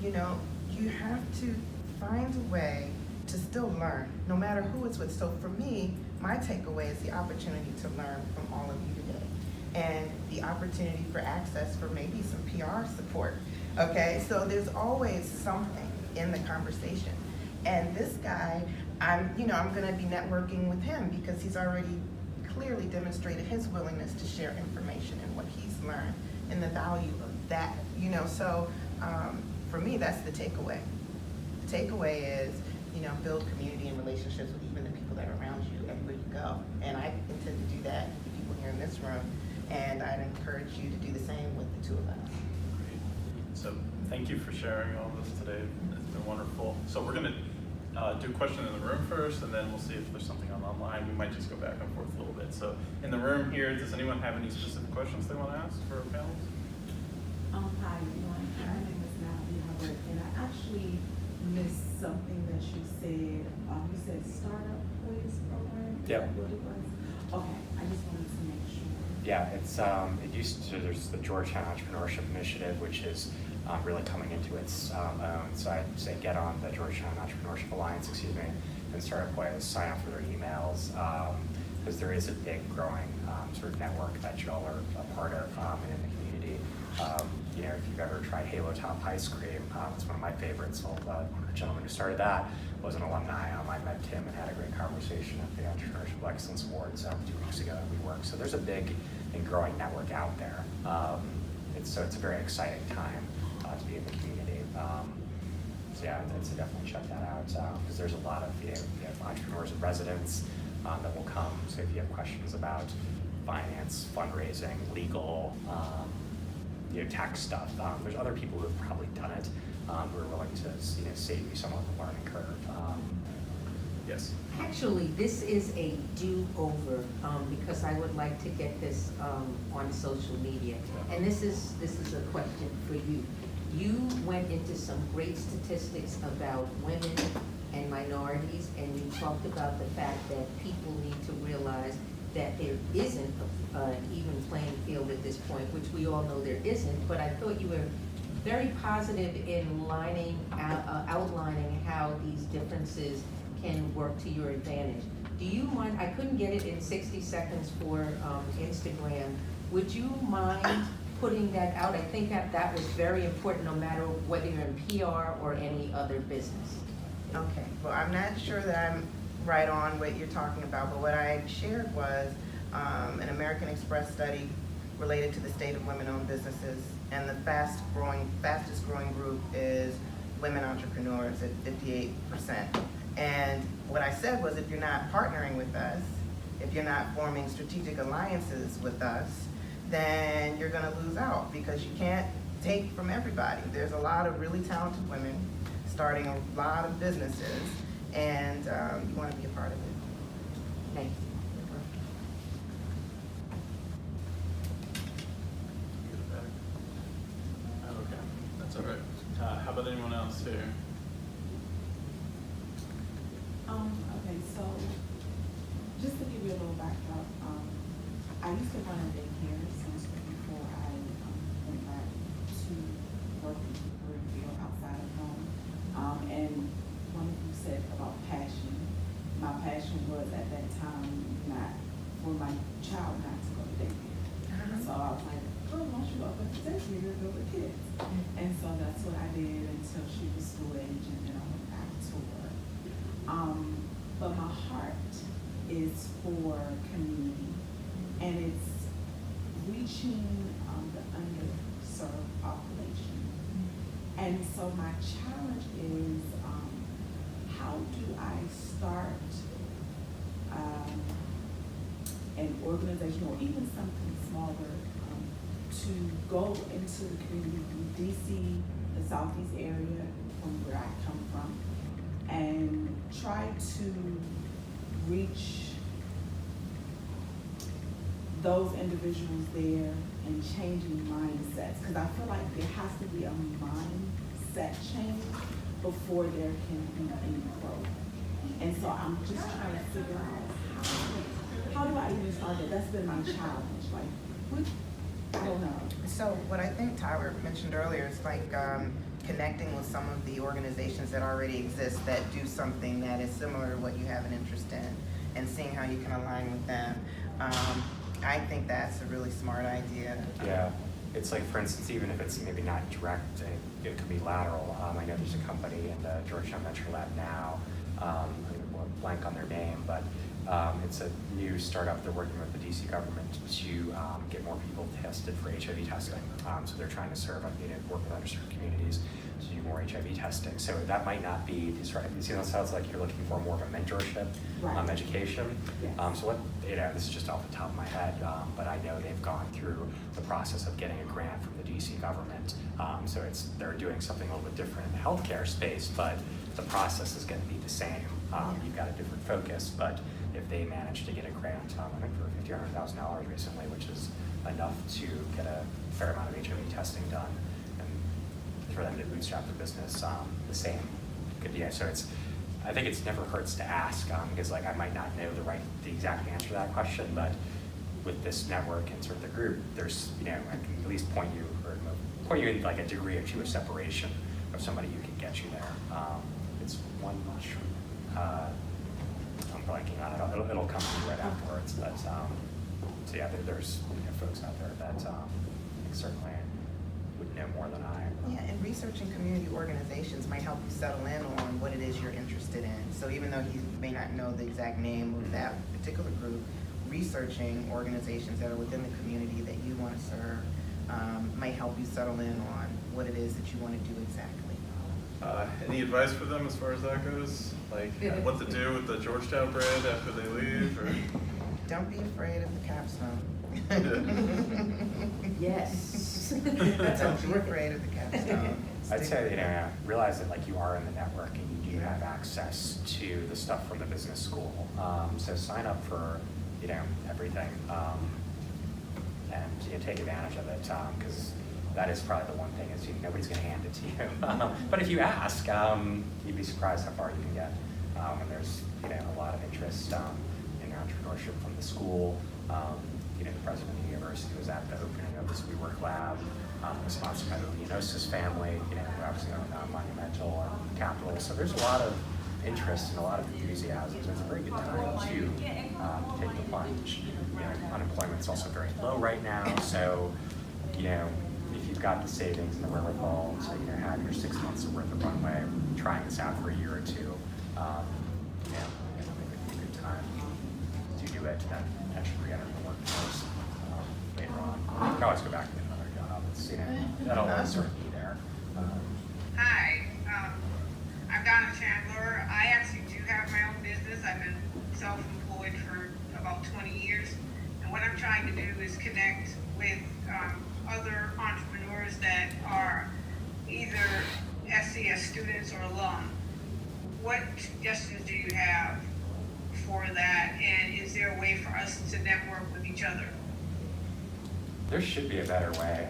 you have to find a way to still learn, no matter who it's with. So for me, my takeaway is the opportunity to learn from all of you today, and the opportunity for access for maybe some PR support. Okay, so there's always something in the conversation. And this guy, I'm going to be networking with him because he's already clearly demonstrated his willingness to share information and what he's learned and the value of that. So for me, that's the takeaway. The takeaway is, build community and relationships with even the people that are around you everywhere you go. And I intend to do that with the people here in this room, and I'd encourage you to do the same with the two of us. Great. So thank you for sharing all this today. It's been wonderful. So we're going to do a question in the room first, and then we'll see if there's something online. We might just go back and forth a little bit. So in the room here, does anyone have any specific questions they want to ask for our panels? Hi, everyone. My name is Natalie Hubbard, and I actually missed something that you said. You said startup quiz program? Is Yep. that what it was? Okay, I just wanted to make sure. Yeah, there's the Georgetown Entrepreneurship Initiative, which is really coming into its own. So I'd say get on the Georgetown Entrepreneurship Alliance, and Startup Quiz, sign up for their emails, because there is a big growing sort of network that you all are a part of and in the community. If you've ever tried Halo Top Ice Cream, it's one of my favorites. Well, the gentleman who started that was an alumni. I met Tim and had a great conversation at the Entrepreneurship Excellence Awards 2 weeks ago that we worked. So there's a big and growing network out there. It's a very exciting time to be in the community. So yeah, I'd say definitely check that out, because there's a lot of you have entrepreneurs and residents that will come. So if you have questions about finance, fundraising, legal, tax stuff, there's other people who have probably done it who are willing to save you some of the learning curve. Yes. Actually, this is a do-over, because I would like to get this on social media. And this is a question for you. You went into some great statistics about women and minorities, and you talked about the fact that people need to realize that there isn't an even playing field at this point, which we all know there isn't, but I thought you were very positive in outlining how these differences can work to your advantage. Do you mind, I couldn't get it in 60 seconds for Instagram, would you mind putting that out? I think that was very important, no matter whether you're in PR or any other business. Okay, well, I'm not sure that I'm right on what you're talking about, but what I shared was an American Express study related to the state of women-owned businesses, and the fastest growing group is women entrepreneurs at 58%. And what I said was, if you're not partnering with us, if you're not forming strategic alliances with us, then you're gonna lose out, because you can't take from everybody. There's a lot of really talented women starting a lot of businesses, and you wanna be a part of it. Thank you. Get it back. Oh, okay, that's all right. How about anyone else here? Okay, so just to give you a little backdrop, I used to run a daycare since before I went back to work in the career field outside of home. And one of you said about passion. My passion was at that time not for my child not to go to daycare. So I was like, oh, why don't you go up to daycare to go with kids? And so that's what I did until she was school age, and then I went back to work. But my heart is for community, and it's reaching the underserved population. And so my challenge is, how do I start an organization or even something smaller to go into the community through DC, the Southeast area from where I come from, and try to reach those individuals there and changing mindsets. Because I feel like there has to be a mindset change before there can be any growth. And so I'm just trying to figure out how do I even start that? That's been my challenge. Like, what? I don't know. So what I think Tyler mentioned earlier is like connecting with some of the organizations that already exist that do something that is similar to what you have an interest in, and seeing how you can align with them. I think that's a really smart idea. Yeah, it's like, for instance, even if it's maybe not direct, it could be lateral. I know there's a company in the Georgetown Venture Lab now, I'm blank on their name, but it's a new startup. They're working with the DC government to get more people tested for HIV testing. So they're trying to serve, work with underserved communities to do more HIV testing. So that might not be, it sounds like you're looking for more of a mentorship, Right. education. Yes. So what, this is just off the top of my head, but I know they've gone through the process of getting a grant from the DC government. So they're doing something a little bit different in the healthcare space, but the process is going to be the same. You've got a different focus, but if they manage to get a grant, I think for $50,000 or $100,000 recently, which is enough to get a fair amount of HIV testing done, and for them to bootstrap their business, the same could be. So I think it's never hurts to ask, because like I might not know the exact answer to that question, but with this network and sort of the group, there's, I can at least point you in like a degree or two of separation of somebody who can get you there. It's one much. I'm blanking on it. It'll come to me right afterwards. But so yeah, there's folks out there that certainly would know more than I. Yeah, and researching community organizations might help you settle in on what it is you're interested in. So even though you may not know the exact name of that particular group, researching organizations that are within the community that you want to serve might help you settle in on what it is that you want to do exactly. Any advice for them as far as that goes? Like what to do with the Georgetown brand after they leave? Or? Don't be afraid of the capstone. Yes. Don't be afraid of the capstone. I'd say, realize that like you are in the network and you do have access to the stuff from the business school. So sign up for, everything, and take advantage of it, because that is probably the one thing is nobody's going to hand it to you. But if you ask, you'd be surprised how far you can get. And there's a lot of interest in entrepreneurship from the school. The president of the university was at the opening of this WeWork lab, sponsored by the Leonosis family. Obviously Monumental and Capital. So there's a lot of interest and a lot of enthusiasm. So it's a very good time to take the plunge. Unemployment's also very low right now. So if you've got the savings and the wherewithal to have your 6 months worth of runway, trying this out for a year or two, it would be a good time to do it and potentially re-enter the workforce later on. You can always go back to another job. It's, that'll always sort of be there. Hi, I'm Donna Chandler. I actually do have my own business. I've been self-employed for about 20 years. And what I'm trying to do is connect with other entrepreneurs that are either SCS students or alum. What suggestions do you have for that? And is there a way for us to network with each other? There should be a better way.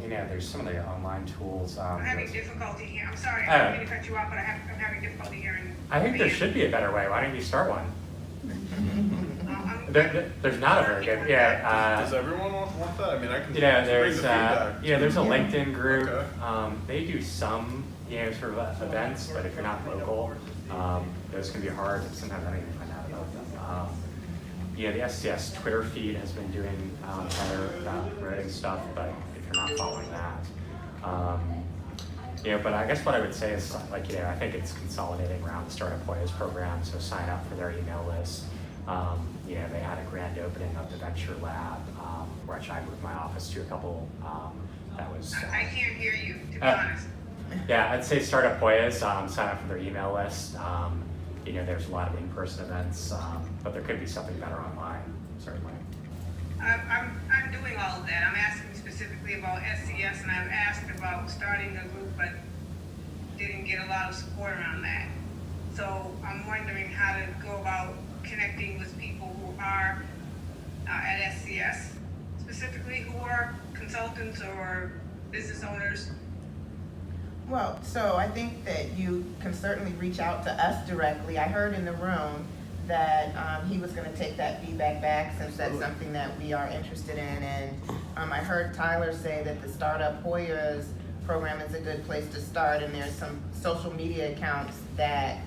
There's some of the online tools. I'm having difficulty here. I'm sorry, I don't mean to cut you off, but I'm having difficulty hearing I think there should be a better way. Why don't you start one? There's not a very good. Yeah. Does everyone want that? I mean, I can. You know, bring there's the feedback. there's a LinkedIn group. Okay. They do some sort of events, but if you're not local, those can be hard. Sometimes I don't even find out about them. The SCS Twitter feed has been doing better writing stuff, but if you're not following that. But I guess what I would say is, I think it's consolidating around the Startup Hoyas program, so sign up for their email list. They had a grand opening of the Venture Lab, which I moved my office to a couple, that was... I can't hear you, to be honest. Yeah, I'd say Startup Hoyas, sign up for their email list. There's a lot of in-person events, but there could be something better online, certainly. I'm doing all of that. I'm asking specifically about SCS, and I've asked about starting a group, but didn't get a lot of support around that. So I'm wondering how to go about connecting with people who are at SCS, specifically who are consultants or business owners. Well, so I think that you can certainly reach out to us directly. I heard in the room that he was going to take that feedback back since that's something that we are interested in. And I heard Tyler say that the Startup Hoyas program is a good place to start, and there's some social media accounts that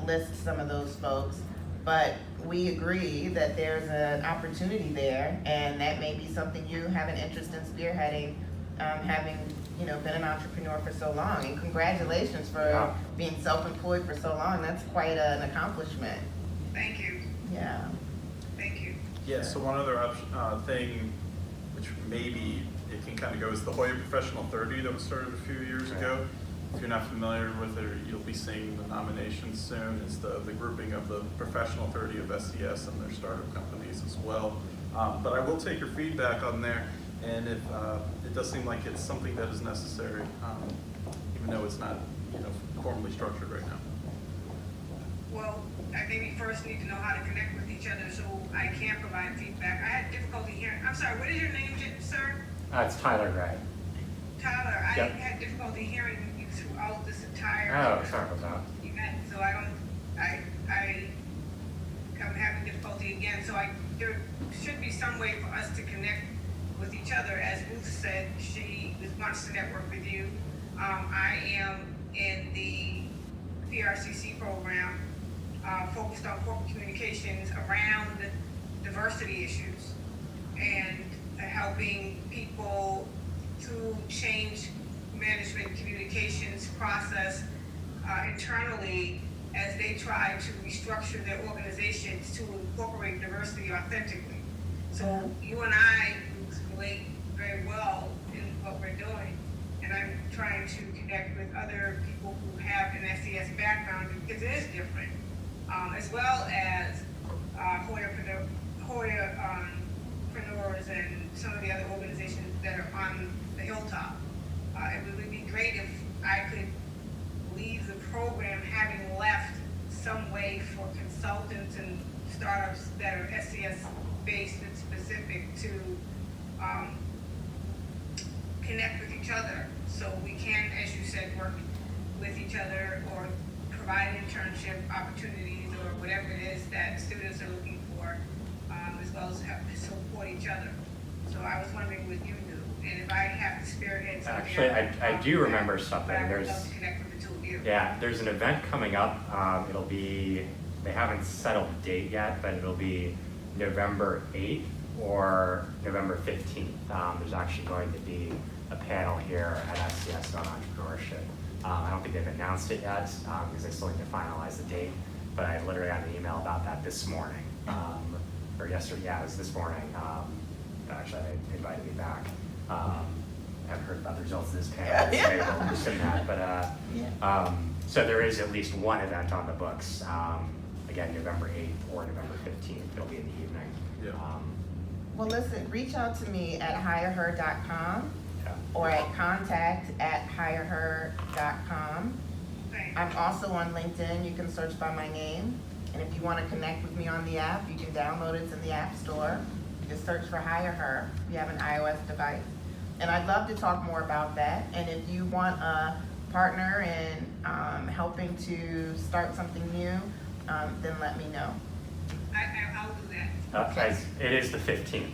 list some of those folks. But we agree that there's an opportunity there, and that may be something you have an interest in spearheading, having been an entrepreneur for so long. And congratulations for being self-employed for so long. That's quite an accomplishment. Thank you. Yeah. Thank you. Yeah, so one other thing, which maybe it can kind of go, is the Hoya Professional 30 that was started a few years ago. If you're not familiar with it, you'll be seeing the nominations soon. It's the grouping of the Professional 30 of SCS and their startup companies as well. But I will take your feedback on there, and if it does seem like it's something that is necessary, even though it's not formally structured right now. Well, I think we first need to know how to connect with each other so I can provide feedback. I had difficulty hearing. I'm sorry, what is your name, sir? It's Tyler Gray. Tyler, I Yep. had difficulty hearing you throughout this entire Oh, sorry about that. event, so I'm having difficulty again. So there should be some way for us to connect with each other. As Ruth said, she wants to network with you. I am in the PRCC program, focused on corporate communications around diversity issues and helping people to change management communications process internally as they try to restructure their organizations to incorporate diversity authentically. So you and I relate very well in what we're doing, and I'm trying to connect with other people who have an SES background because it is different, as well as Hoyapreneurs and some of the other organizations that are on the hilltop. It would be great if I could leave the program having left some way for consultants and startups that are SES based and specific to connect with each other, so we can, as you said, work with each other or provide internship opportunities or whatever it is that students are looking for, as well as help support each other. So I was wondering what you knew, and if I have to spearhead something. Actually, I do remember something. But I would love to connect with the two of you. Yeah, there's an event coming up. It'll be, they haven't settled the date yet, but it'll be November 8th or November 15th. There's actually going to be a panel here at SCS on entrepreneurship. I don't think they've announced it yet because they still need to finalize the date, but I literally got an email about that this morning, or yesterday, yeah, it was this morning. Actually, they invited me back. Haven't heard about the results of this panel, so maybe we'll interested in that, but so there is at least one event on the books. Again, November 8th or November 15th, it'll be in the evening. Yeah. Well, listen, reach out to me at HireHer.com Yeah. or at contact@HireHer.com. Thanks. I'm also on LinkedIn. You can search by my name. And if you want to connect with me on the app, you can download it. It's in the App Store. Just search for HireHer if you have an iOS device. And I'd love to talk more about that. And if you want a partner in helping to start something new, then let me know. I'll do that. Okay, it is the 15th.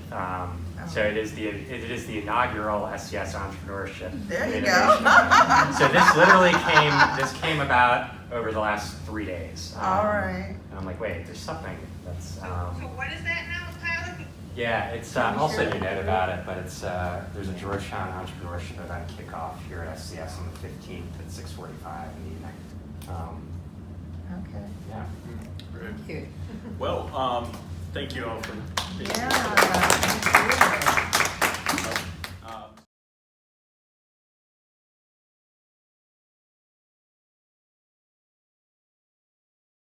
So it is the inaugural SCS Entrepreneurship There you Innovation. go. So this came about over the last 3 days. All right. And I'm like, wait, there's something that's. So what is that now, Tyler? Yeah, it's. I'll send you a note about it, but it's. There's a Georgetown entrepreneurship event kickoff here at SCS on the 15th at 6:45 in the evening. Okay. Yeah. Great. Here. Well, thank you all for being here. Yeah.